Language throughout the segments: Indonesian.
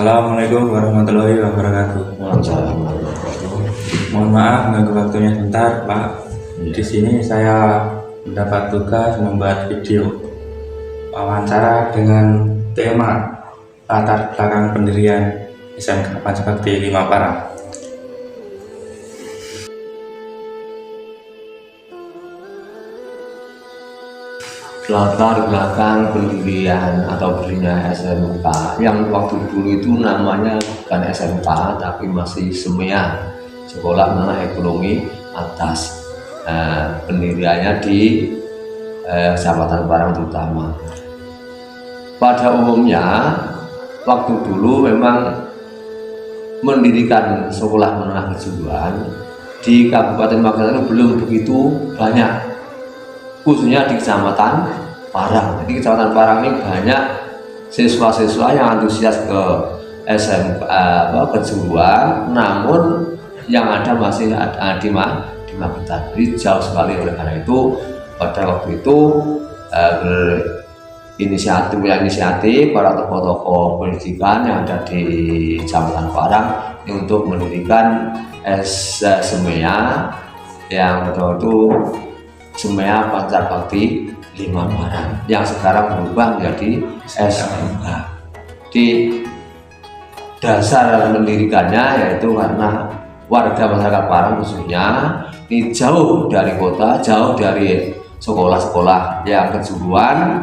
Assalamualaikum warahmatullahi wabarakatuh. Mohon maaf mengganggu waktunya sebentar, Pak. Di sini saya mendapat tugas membuat video wawancara dengan tema latar belakang pendirian SMK Pancabakti 5 Parang. Latar belakang pendirian atau berdirinya SMK yang waktu dulu itu namanya bukan SMK tapi masih SEMEA, Sekolah Menengah Ekonomi Atas. Pendiriannya di Kecamatan Parang terutama. Pada umumnya waktu dulu memang mendirikan sekolah menengah kejuruan di Kabupaten Magelang belum begitu banyak, khususnya di Kecamatan Parang. Jadi Kecamatan Parang ini banyak siswa-siswa yang antusias ke SMK kejuruan, namun yang ada masih ada di Magetan. Jadi jauh sekali. Oleh karena itu pada waktu itu inisiatif para tokoh-tokoh pendidikan yang ada di Kecamatan Parang untuk mendirikan SEMEA yang pada waktu SEMEA Pancabakti 5 Parang yang sekarang berubah menjadi SMK. Di dasar mendirikannya yaitu karena warga masyarakat Parang khususnya ini jauh dari kota, jauh dari sekolah-sekolah yang kejuruan,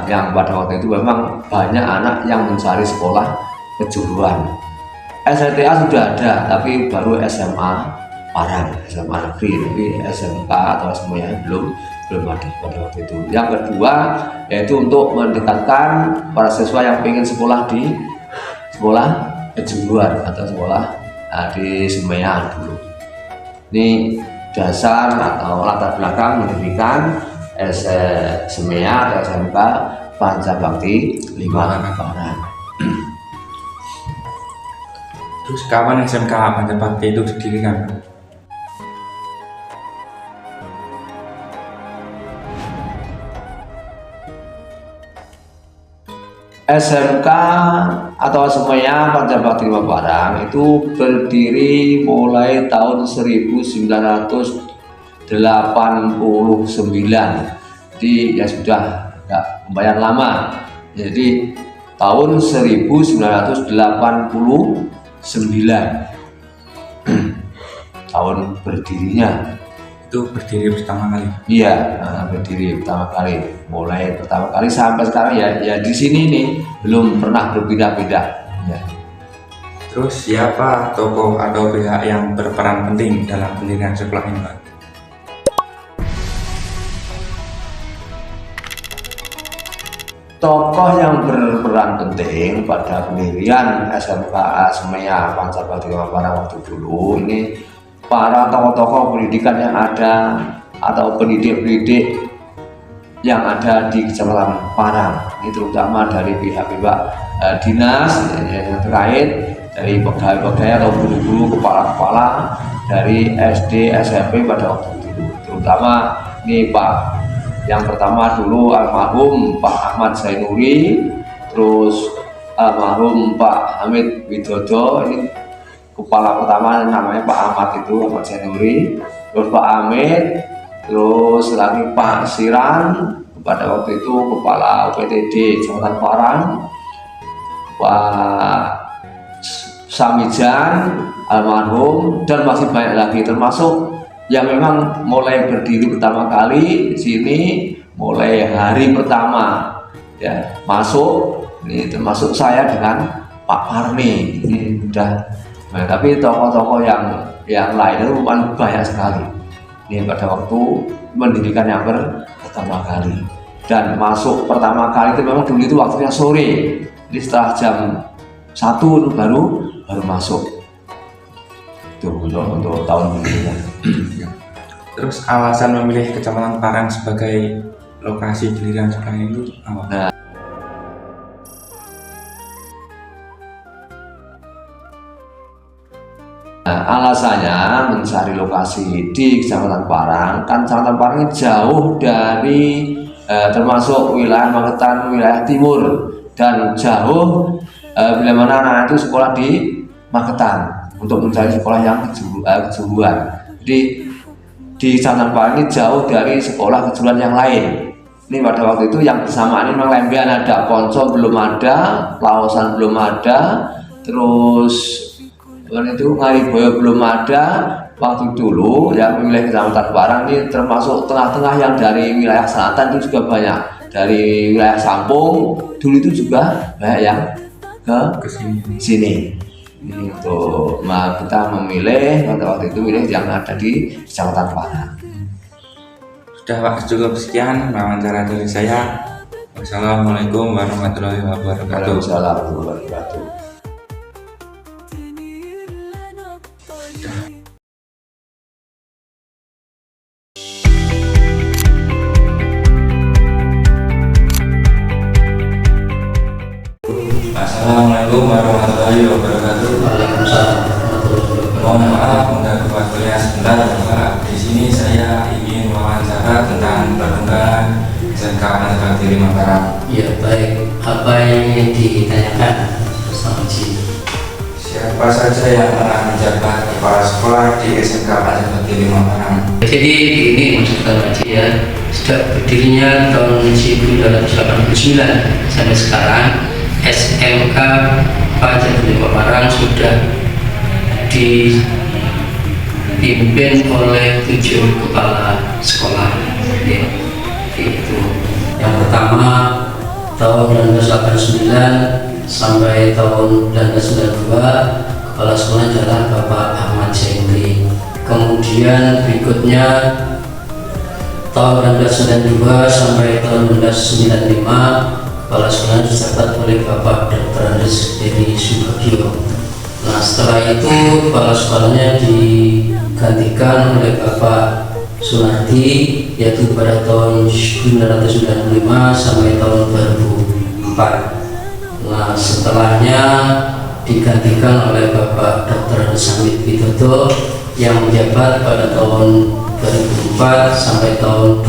yang pada waktu itu memang banyak anak yang mencari sekolah kejuruan. SLTA sudah ada, tapi baru SMA Parang, SMA negeri, tapi SMK atau semuanya belum ada pada waktu itu. Yang kedua yaitu untuk mendekatkan para siswa yang ingin sekolah di sekolah kejuruan atau sekolah di SEMEA dulu. Ini dasar atau latar belakang mendirikan SEMEA atau SMK Pancabakti 5 Parang. Terus kapan SMK Pancabakti itu didirikan? SMK atau SEMEA Pancabakti 5 Parang itu berdiri mulai tahun 1989. Jadi ya sudah lumayan lama. Jadi tahun 1989 tahun berdirinya. Itu berdiri pertama kali. Iya, berdiri pertama kali. Mulai pertama kali sampai sekarang ya di sini nih belum pernah berpindah-pindah. Ya. Terus siapa tokoh atau pihak yang berperan penting dalam pendirian sekolah ini, Pak? Tokoh yang berperan penting pada pendirian SMK SEMEA Pancabakti 5 Parang waktu dulu ini para tokoh-tokoh pendidikan yang ada atau pendidik-pendidik yang ada di Kecamatan Parang. Ini terutama dari pihak-pihak dinas yang terkait, dari pegawai-pegawai atau guru-guru, kepala-kepala dari SD, SMP pada waktu itu. Terutama ini Pak, yang pertama dulu almarhum Pak Ahmad Zainuri, terus almarhum Pak Hamid Widodo, ini kepala pertama namanya Pak Ahmad itu, Ahmad Zainuri, terus Pak Hamid, terus lagi Pak Siran pada waktu itu kepala UPTD Kecamatan Parang, Pak Samijan almarhum, dan masih banyak lagi, termasuk yang memang mulai berdiri pertama kali di sini mulai hari pertama ya masuk, ini termasuk saya dengan Pak Parmi ini sudah. Nah, tapi tokoh-tokoh yang lain itu banyak sekali. Ini pada waktu mendirikan yang pertama kali, dan masuk pertama kali itu memang dulu itu waktunya sore. Jadi setelah jam 1 itu baru masuk. Itu untuk tahun pendirian. Terus alasan memilih Kecamatan Parang sebagai lokasi pendirian sekolah ini apa? Nah, alasannya mencari lokasi di Kecamatan Parang, kan Kecamatan Parang ini jauh dari termasuk wilayah Magetan, wilayah timur, dan jauh bila mana anak itu sekolah di Magetan untuk mencari sekolah yang kejuruan. Jadi di Kecamatan Parang ini jauh dari sekolah kejuruan yang lain. Ini pada waktu itu yang bersamaan ini memang Lembean ada, Ponco belum ada, Laosan belum ada, terus itu Ngariboyo belum ada. Waktu dulu yang wilayah Kecamatan Parang ini termasuk tengah-tengah yang dari wilayah selatan itu juga banyak. Dari wilayah Sampung dulu itu juga banyak yang ke sini. Ini untuk kita memilih pada waktu itu milih yang ada di Kecamatan Parang. Sudah Pak, cukup sekian wawancara dari saya. Wassalamualaikum warahmatullahi wabarakatuh. Waalaikumsalam warahmatullahi wabarakatuh. Assalamualaikum warahmatullahi wabarakatuh. Waalaikumsalam. Mohon maaf mengganggu waktunya sebentar, Bapak. Di sini saya ingin wawancara tentang perkembangan SMK Negeri 5 Parang. Ya baik, apa yang ingin ditanyakan, Mas Haji? Siapa saja yang pernah menjabat kepala sekolah di SMK Negeri 5 Parang? Jadi ini Mas Haji ya, sejak berdirinya tahun 1989 sampai sekarang SMK Negeri 5 Parang sudah dipimpin oleh 7 kepala sekolah ya. Itu yang pertama tahun 1989 sampai tahun 1992 kepala sekolah adalah Bapak Ahmad Zainuri. Kemudian berikutnya tahun 1992 sampai tahun 1995 kepala sekolah dijabat oleh Bapak Dr. Andes Dewi Subagio. Nah setelah itu kepala sekolahnya digantikan oleh Bapak Sunardi, yaitu pada tahun 1995 sampai tahun 2004. Nah setelahnya digantikan oleh Bapak Dr. Samit Widodo yang menjabat pada tahun 2004 sampai tahun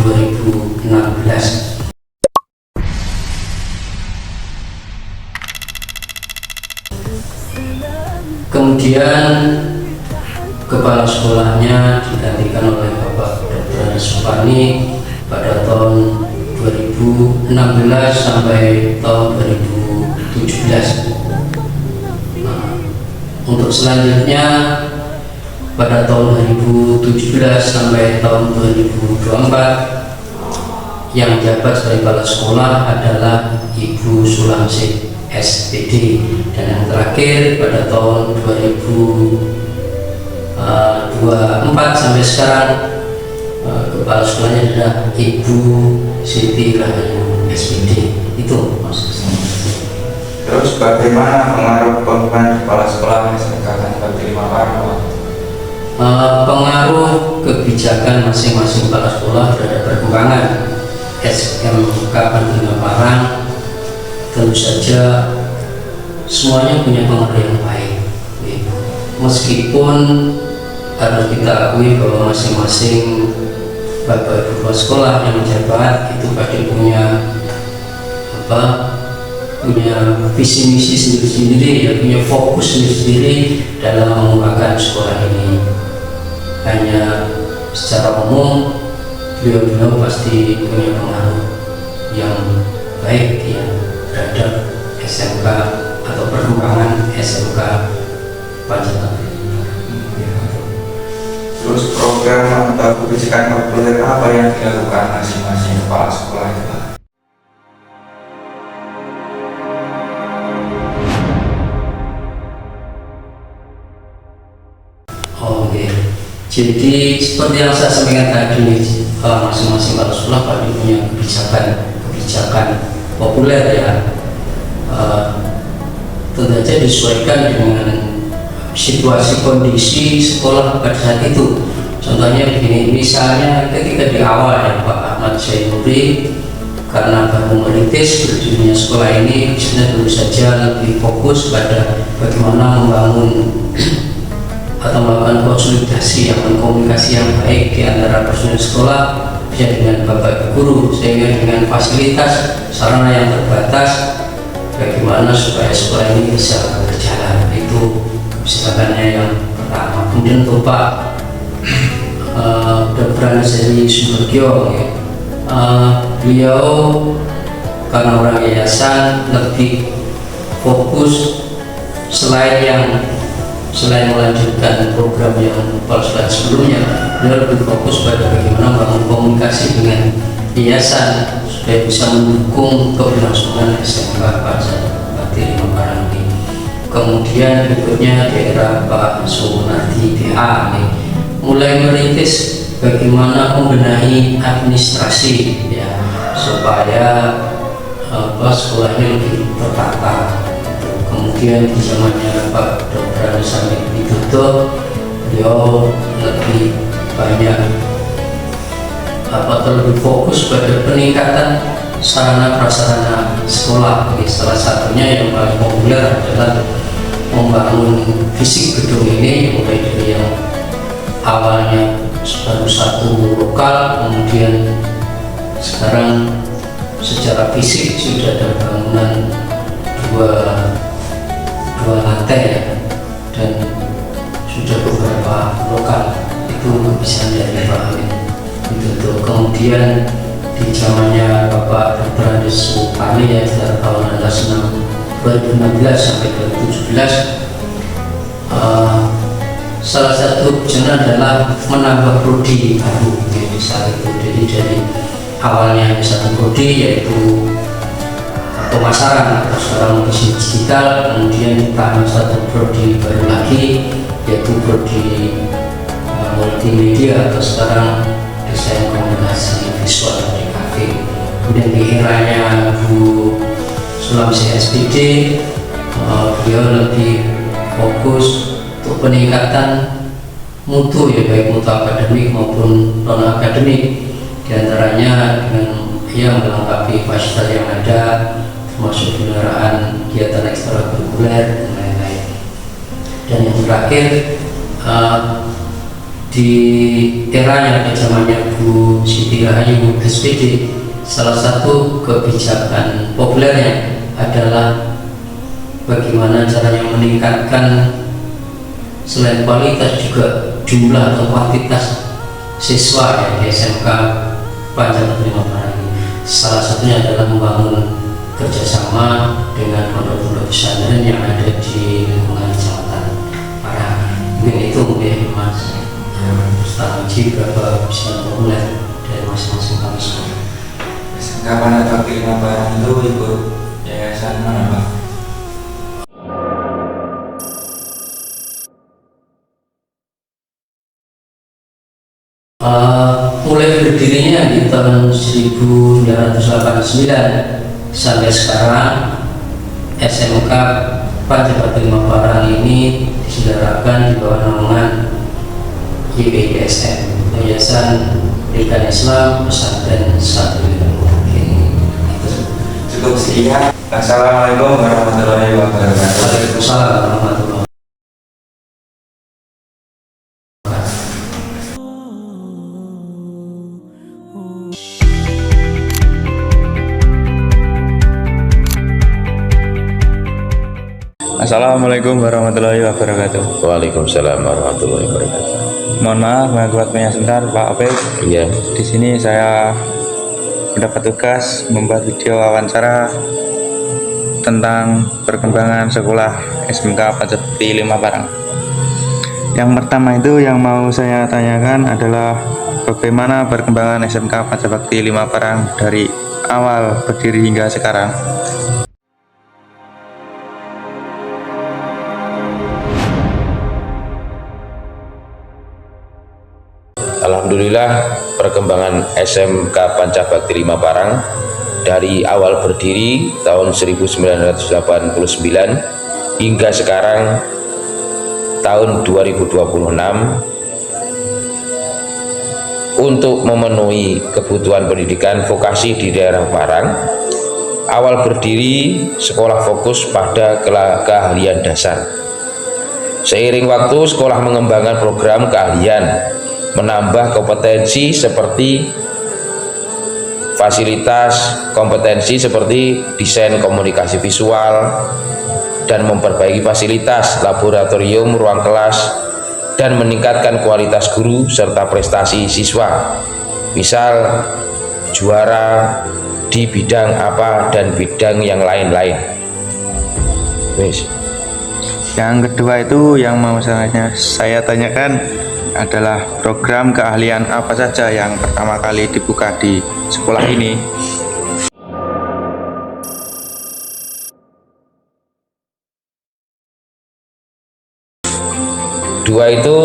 2016. Kemudian kepala sekolahnya digantikan oleh Bapak Dr. Supani pada tahun 2016 sampai tahun 2017. Nah, untuk selanjutnya pada tahun 2017 sampai tahun 2024 yang menjabat sebagai kepala sekolah adalah Ibu Sulamsih SPD, dan yang terakhir pada tahun 2024 sampai sekarang kepala sekolahnya adalah Ibu Siti Rahayu SPD. Itu maksudnya. Terus bagaimana pengaruh pemilihan kepala sekolah SMK Negeri 5 Parang? Pengaruh kebijakan masing-masing kepala sekolah terhadap perkembangan SMK Negeri 5 Parang tentu saja semuanya punya pengaruh yang baik. Meskipun harus kita akui bahwa masing-masing bapak ibu kepala sekolah yang menjabat itu pasti punya visi misi sendiri-sendiri, ya punya fokus sendiri-sendiri dalam mengembangkan sekolah ini. Hanya secara umum beliau-beliau pasti punya pengaruh yang baik ya terhadap SMK atau perkembangan SMK Pancasila. Terus program atau kebijakan populer apa yang dilakukan masing-masing kepala sekolah itu? Oke. Jadi seperti yang saya sampaikan tadi, masing-masing kepala sekolah pasti punya kebijakan populer ya. Tentu saja disesuaikan dengan situasi kondisi sekolah pada saat itu. Contohnya begini, misalnya ketika di awal ya Pak Ahmad Zainuri, karena baru merintis berdirinya sekolah ini, tentu saja lebih fokus pada bagaimana membangun atau melakukan konsolidasi yang komunikasi yang baik di antara personil sekolah dengan bapak ibu guru, sehingga dengan fasilitas sarana yang terbatas bagaimana supaya sekolah ini bisa berjalan. Itu kebijakannya yang pertama. Kemudian Bapak Dr. Anzali Sumergyo, ya. Beliau karena orang yayasan lebih fokus selain melanjutkan program yang Polskat sebelumnya, beliau lebih fokus pada bagaimana membangun komunikasi dengan yayasan supaya bisa mendukung keberlangsungan SMK Pancabakti 5 Parang ini. Kemudian berikutnya daerah Pak Sumunardi BA, ya, mulai merintis bagaimana membenahi administrasi, ya, supaya sekolahnya lebih tertata. Kemudian di zamannya Pak Dr. Samit Widodo, beliau lebih banyak lebih fokus pada peningkatan sarana prasarana sekolah. Salah satunya yang paling populer adalah membangun fisik gedung ini, mulai dari yang awalnya baru satu lokal, kemudian sekarang secara fisik sudah ada bangunan dua lantai, ya, dan sudah beberapa lokal. Itu kebiasaan dari Pak Amin Widodo. Kemudian di zamannya Bapak Dr. Andes Supani, ya, dari tahun 2016 sampai 2017, salah satu tujuan adalah menambah prodi baru, di saat itu. Jadi dari awalnya satu prodi yaitu pemasaran, terus sekarang bisnis digital, kemudian tambah satu prodi baru lagi yaitu prodi multimedia, atau sekarang desain komunikasi visual DKV. Kemudian di eranya Bu Sulamsi SPD, beliau lebih fokus untuk peningkatan mutu, ya, baik mutu akademik maupun non akademik, diantaranya dengan melengkapi fasilitas yang ada, termasuk penyelenggaraan kegiatan ekstrakurikuler dan lain-lain. Dan yang terakhir, di eranya zamannya Bu Siti Rahayu SPD, salah satu kebijakan populernya adalah bagaimana caranya meningkatkan selain kualitas juga jumlah atau kuantitas siswa, ya, di SMK Pancabakti 5 Parang ini. Salah satunya adalah membangun kerjasama dengan pondok-pondok pesantren yang ada di lingkungan Kecamatan Parang. Mungkin itu, ya, Mas. Strategi berapa bisa populer dari masing-masing kampus. SMK Pancabakti 5 Parang itu ikut yayasan mana, Pak? Mulai berdirinya di tahun 1989 sampai sekarang, SMK Pancabakti 5 Parang ini diselenggarakan di bawah naungan YPISM, Yayasan Pendidikan Islam Pesantren Santri. Cukup sekian. Assalamualaikum warahmatullahi wabarakatuh. Waalaikumsalam warahmatullahi wabarakatuh. Assalamualaikum warahmatullahi wabarakatuh. Waalaikumsalam warahmatullahi wabarakatuh. Mohon maaf mengganggu waktunya sebentar, Pak Apik. Iya. Di sini saya mendapat tugas membuat video wawancara tentang perkembangan sekolah SMK Pancabakti 5 Parang. Yang pertama itu yang mau saya tanyakan adalah bagaimana perkembangan SMK Pancabakti 5 Parang dari awal berdiri hingga sekarang. Alhamdulillah, perkembangan SMK Pancabakti 5 Parang dari awal berdiri tahun 1989 hingga sekarang tahun 2026 untuk memenuhi kebutuhan pendidikan vokasi di daerah Parang. Awal berdiri, sekolah fokus pada keahlian dasar. Seiring waktu, sekolah mengembangkan program keahlian, menambah kompetensi seperti fasilitas kompetensi seperti desain komunikasi visual, dan memperbaiki fasilitas laboratorium, ruang kelas, dan meningkatkan kualitas guru serta prestasi siswa. Misal juara di bidang apa dan bidang yang lain-lain. Yang kedua itu yang mau saya tanyakan adalah program keahlian apa saja yang pertama kali dibuka di sekolah ini. Dua itu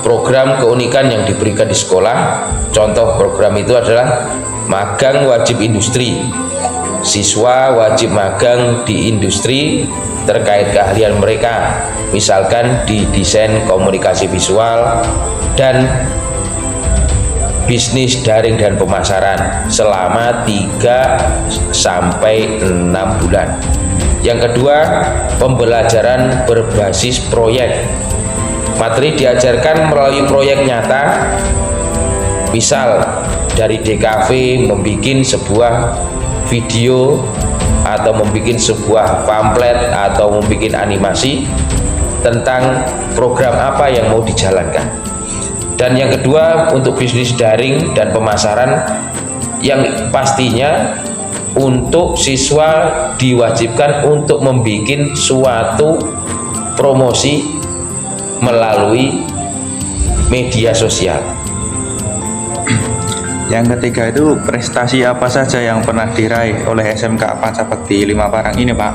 program keunikan yang diberikan di sekolah. Contoh program itu adalah magang wajib industri. Siswa wajib magang di industri terkait keahlian mereka, misalkan di desain komunikasi visual dan bisnis daring dan pemasaran selama 3 sampai 6 bulan. Yang kedua, pembelajaran berbasis proyek. Materi diajarkan melalui proyek nyata, misal dari DKV membuat sebuah video atau membuat sebuah pamflet atau membuat animasi tentang program apa yang mau dijalankan. Dan yang kedua, untuk bisnis daring dan pemasaran yang pastinya untuk siswa diwajibkan untuk membuat suatu promosi melalui media sosial. Yang ketiga itu prestasi apa saja yang pernah diraih oleh SMK Pancabakti 5 Parang ini, Pak?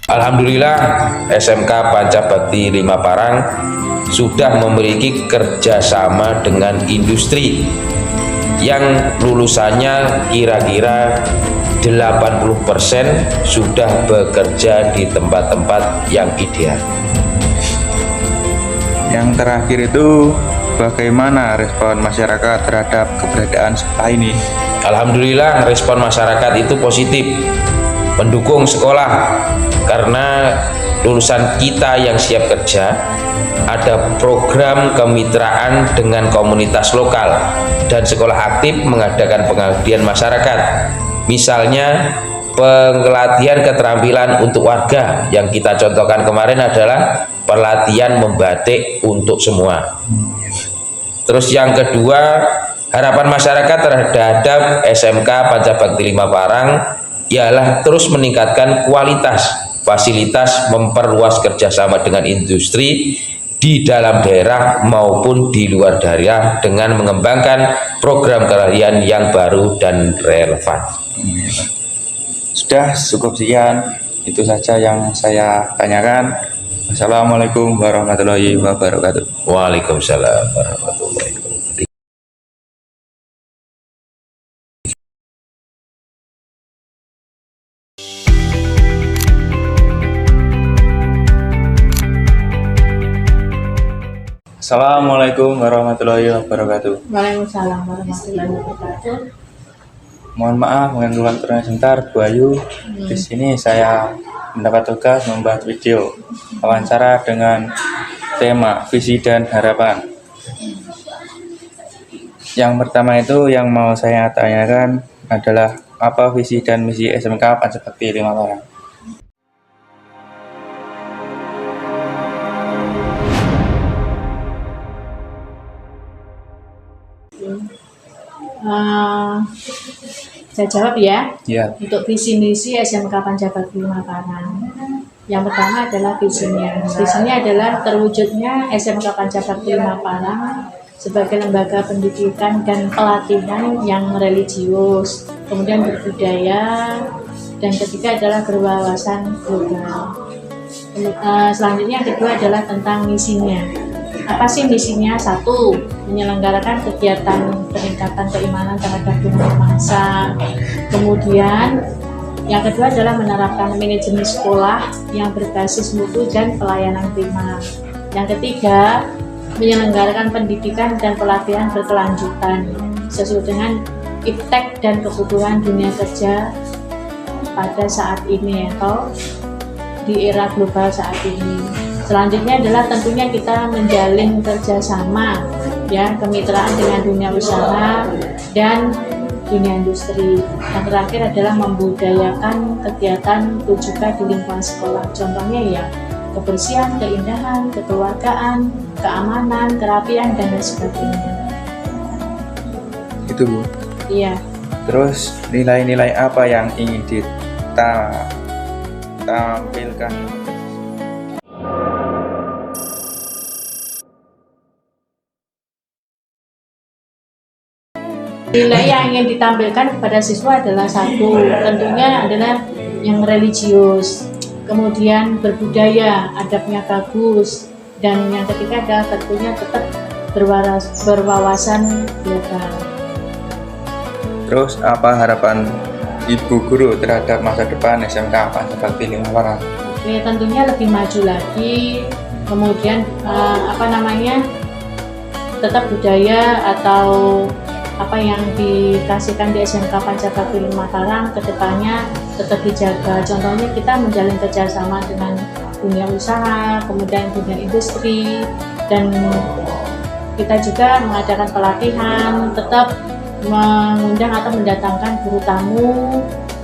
Alhamdulillah, SMK Pancabakti 5 Parang sudah memiliki kerjasama dengan industri yang lulusannya kira-kira 80% sudah bekerja di tempat-tempat yang ideal. Yang terakhir itu bagaimana respon masyarakat terhadap keberadaan sekolah ini? Alhamdulillah, respon masyarakat itu positif, mendukung sekolah karena lulusan kita yang siap kerja ada program kemitraan dengan komunitas lokal dan sekolah aktif mengadakan pengabdian masyarakat. Misalnya pelatihan keterampilan untuk warga yang kita contohkan kemarin adalah pelatihan membatik untuk semua. Terus yang kedua, harapan masyarakat terhadap SMK Pancabakti 5 Parang ialah terus meningkatkan kualitas fasilitas, memperluas kerjasama dengan industri di dalam daerah maupun di luar daerah dengan mengembangkan program keahlian yang baru dan relevan. Sudah cukup sekian, itu saja yang saya tanyakan. Wassalamualaikum warahmatullahi wabarakatuh. Waalaikumsalam warahmatullahi wabarakatuh. Assalamualaikum warahmatullahi wabarakatuh. Waalaikumsalam warahmatullahi wabarakatuh. Mohon maaf mengganggu waktunya sebentar, Bu Ayu. Di sini saya mendapat tugas membuat video wawancara dengan tema visi dan harapan. Yang pertama itu yang mau saya tanyakan adalah apa visi dan misi SMK Pancabakti 5 Parang? Saya jawab ya. Ya. Untuk visi misi SMK Pancabakti 5 Parang. Yang pertama adalah visinya. Visinya adalah terwujudnya SMK Pancabakti 5 Parang sebagai lembaga pendidikan dan pelatihan yang religius, kemudian berbudaya, dan ketiga adalah berwawasan global. Selanjutnya yang kedua adalah tentang misinya. Apa sih misinya? 1. Menyelenggarakan kegiatan peningkatan keimanan terhadap dunia bangsa. Kemudian yang kedua adalah menerapkan manajemen sekolah yang berbasis mutu dan pelayanan prima. Yang ketiga, menyelenggarakan pendidikan dan pelatihan berkelanjutan sesuai dengan iptek dan kebutuhan dunia kerja pada saat ini atau di era global saat ini. Selanjutnya adalah tentunya kita menjalin kerjasama ya, kemitraan dengan dunia usaha dan dunia industri. Yang terakhir adalah membudayakan kegiatan 7K di lingkungan sekolah. Contohnya ya kebersihan, keindahan, kekeluargaan, keamanan, kerapian, dan lain sebagainya. Itu Bu. Iya. Terus nilai-nilai apa yang ingin ditampilkan? Nilai yang ingin ditampilkan kepada siswa adalah satu, tentunya adalah yang religius, kemudian berbudaya, adabnya bagus, dan yang ketiga adalah tentunya tetap berwawasan global. Terus apa harapan Ibu Guru terhadap masa depan SMK Pancabakti Lima Parang? Ya, tentunya lebih maju lagi, kemudian tetap budaya atau apa yang dikasihkan di SMK Pancabakti Lima Parang kedepannya tetap dijaga. Contohnya kita menjalin kerjasama dengan dunia usaha, kemudian dunia industri, dan kita juga mengadakan pelatihan, tetap mengundang atau mendatangkan guru tamu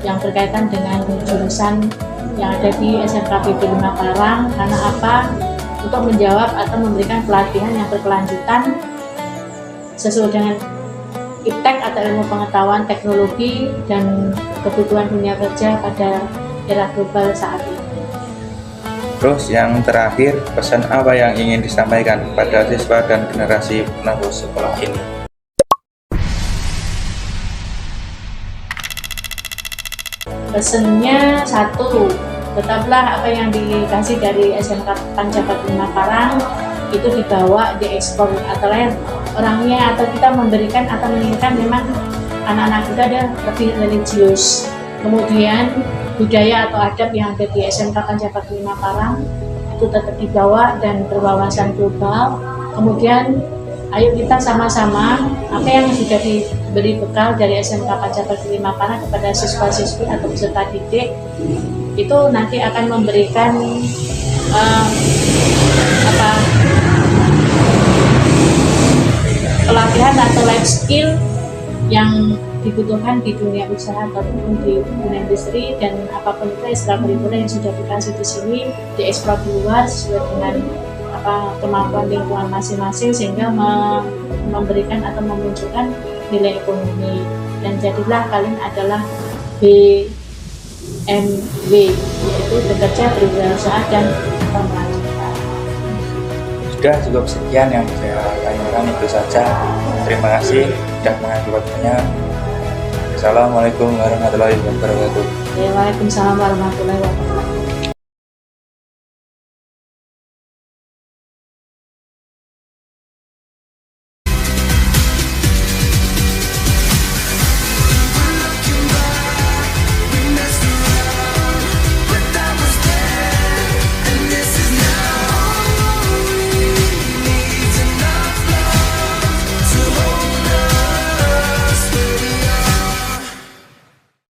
yang berkaitan dengan jurusan yang ada di SMK PP Lima Parang. Karena apa? Untuk menjawab atau memberikan pelatihan yang berkelanjutan sesuai dengan iptek atau ilmu pengetahuan teknologi dan kebutuhan dunia kerja pada era global saat ini. Terus yang terakhir, pesan apa yang ingin disampaikan kepada siswa dan generasi penerus sekolah ini? Pesannya satu, tetaplah apa yang dikasih dari SMK Pancabakti Lima Parang itu dibawa, diekspor, atau lain orangnya atau kita memberikan atau menginginkan memang anak-anak kita ada lebih religius, kemudian budaya atau adab yang ada di SMK Pancabakti Lima Parang itu tetap dibawa dan berwawasan global. Kemudian ayo kita sama-sama apa yang sudah diberi bekal dari SMK Pancabakti Lima Parang kepada siswa-siswi atau peserta didik itu nanti akan memberikan pelatihan atau life skill yang dibutuhkan di dunia usaha ataupun di dunia industri, dan apapun itu ekstrakurikuler yang sudah dikasih di sini dieksplor di luar sesuai dengan kemampuan lingkungan masing-masing sehingga memberikan atau memunculkan nilai ekonomi, dan jadilah kalian adalah BMW, yaitu bekerja, berwirausaha, dan melanjutkan. Sudah cukup sekian yang saya tanyakan, itu saja. Terima kasih sudah mengambil waktunya. Assalamualaikum warahmatullahi wabarakatuh. Waalaikumsalam warahmatullahi wabarakatuh.